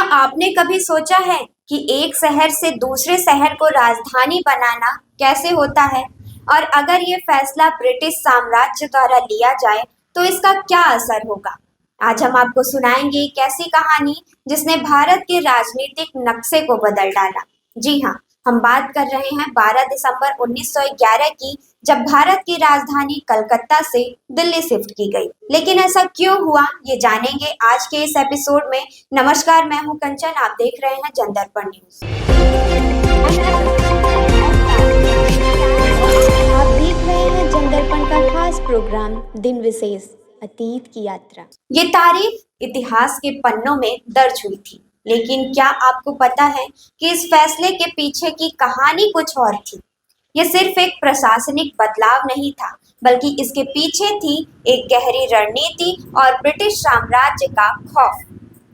क्या आपने कभी सोचा है कि एक शहर से दूसरे शहर को राजधानी बनाना कैसे होता है? और अगर ये फैसला ब्रिटिश साम्राज्य द्वारा लिया जाए, तो इसका क्या असर होगा? आज हम आपको सुनाएंगे एक ऐसी कहानी जिसने भारत के राजनीतिक नक्शे को बदल डाला। जी हाँ, हम बात कर रहे हैं 12 दिसंबर 1911 की, जब भारत की राजधानी कलकत्ता से दिल्ली शिफ्ट की गई। लेकिन ऐसा क्यों हुआ, ये जानेंगे आज के इस एपिसोड में। नमस्कार, मैं हूं कंचन, आप देख रहे हैं जनदर्पण न्यूज। आप देख रहे हैं जनदर्पण का खास प्रोग्राम दिन विशेष अतीत की यात्रा। ये तारीख इतिहास के पन्नों में दर्ज हुई थी, लेकिन क्या आपको पता है कि इस फैसले के पीछे की कहानी कुछ और थी? ये सिर्फ एक प्रशासनिक बदलाव नहीं था, बल्कि इसके पीछे थी एक गहरी रणनीति और ब्रिटिश साम्राज्य का खौफ।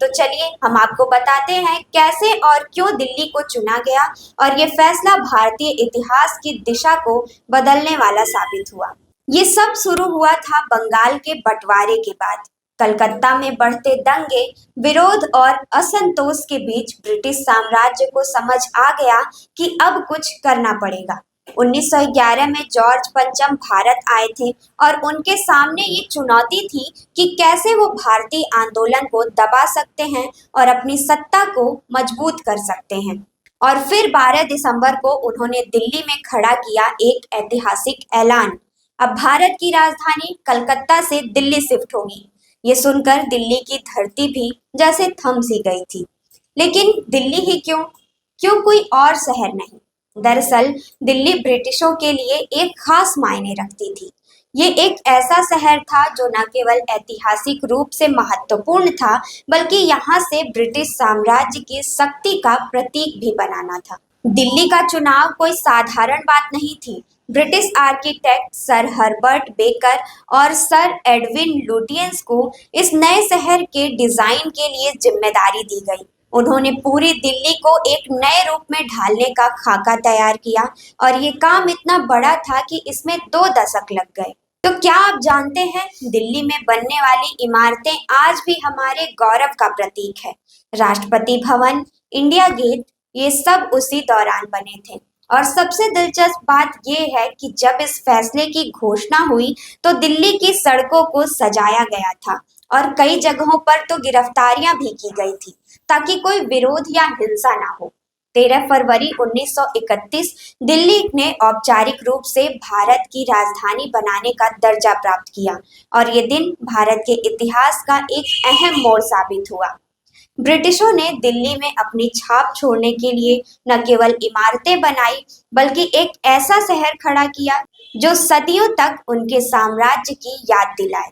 तो चलिए हम आपको बताते हैं कैसे और क्यों दिल्ली को चुना गया, और ये फैसला भारतीय इतिहास की दिशा को बदलने वाला साबित हुआ। ये सब शुरू हुआ था बंगाल के बंटवारे के बाद। कलकत्ता में बढ़ते दंगे, विरोध और असंतोष के बीच ब्रिटिश साम्राज्य को समझ आ गया कि अब कुछ करना पड़ेगा। 1911 में जॉर्ज पंचम भारत आए थे, और उनके सामने ये चुनौती थी कि कैसे वो भारतीय आंदोलन को दबा सकते हैं और अपनी सत्ता को मजबूत कर सकते हैं। और फिर 12 दिसंबर को उन्होंने दिल्ली में खड़ा किया एक ऐतिहासिक ऐलान। अब भारत की राजधानी कलकत्ता से दिल्ली शिफ्ट होगी। ये सुनकर दिल्ली की धरती भी जैसे थम सी गई थी। लेकिन दिल्ली ही क्यों? क्यों कोई और शहर नहीं? दरअसल दिल्ली ब्रिटिशों के लिए एक खास मायने रखती थी। ये एक ऐसा शहर था जो न केवल ऐतिहासिक रूप से महत्वपूर्ण था, बल्कि यहाँ से ब्रिटिश साम्राज्य की शक्ति का प्रतीक भी बनाना था। दिल्ली का चुनाव कोई साधारण बात नहीं थी। British architect sir Herbert baker और सर एडविन लुटियंस को इस नए शहर के डिजाइन के लिए जिम्मेदारी दी गई। उन्होंने पूरी दिल्ली को एक नए रूप में ढालने का खाका तैयार किया, और ये काम इतना बड़ा था कि इसमें 2 दशक लग गए। तो क्या आप जानते हैं, दिल्ली में बनने वाली इमारतें आज भी हमारे गौरव का प्रतीक है। राष्ट्रपति भवन, इंडिया गेट, ये सब उसी दौरान बने थे। और सबसे दिलचस्प बात यह है कि जब इस फैसले की घोषणा हुई, तो दिल्ली की सड़कों को सजाया गया था, और कई जगहों पर तो गिरफ्तारियां भी की गई थी, ताकि कोई विरोध या हिंसा ना हो। 13 फरवरी 1931 दिल्ली ने औपचारिक रूप से भारत की राजधानी बनाने का दर्जा प्राप्त किया, और ये दिन भारत के इतिहास का एक अहम मोड़ साबित हुआ। ब्रिटिशों ने दिल्ली में अपनी छाप छोड़ने के लिए न केवल इमारतें बनाई, बल्कि एक ऐसा शहर खड़ा किया जो सदियों तक उनके साम्राज्य की याद दिलाए।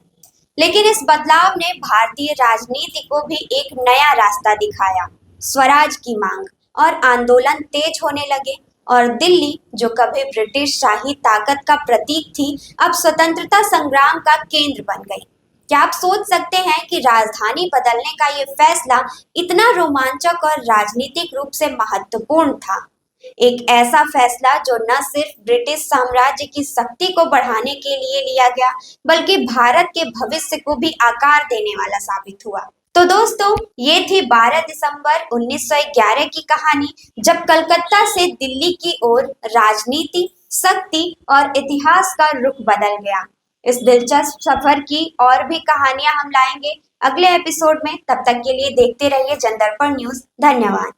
लेकिन इस बदलाव ने भारतीय राजनीति को भी एक नया रास्ता दिखाया। स्वराज की मांग और आंदोलन तेज होने लगे, और दिल्ली, जो कभी ब्रिटिश शाही ताकत का प्रतीक थी, अब स्वतंत्रता संग्राम का केंद्र बन गई। क्या आप सोच सकते हैं कि राजधानी बदलने का ये फैसला इतना रोमांचक और राजनीतिक रूप से महत्वपूर्ण था? एक ऐसा फैसला जो न सिर्फ ब्रिटिश साम्राज्य की शक्ति को बढ़ाने के लिए लिया गया, बल्कि भारत के भविष्य को भी आकार देने वाला साबित हुआ। तो दोस्तों, ये थी 12 दिसंबर 1911 की कहानी, जब कलकत्ता से दिल्ली की ओर राजनीति, शक्ति और इतिहास का रुख बदल गया। इस दिलचस्प सफर की और भी कहानियां हम लाएंगे अगले एपिसोड में। तब तक के लिए देखते रहिए जनदर्पण न्यूज। धन्यवाद।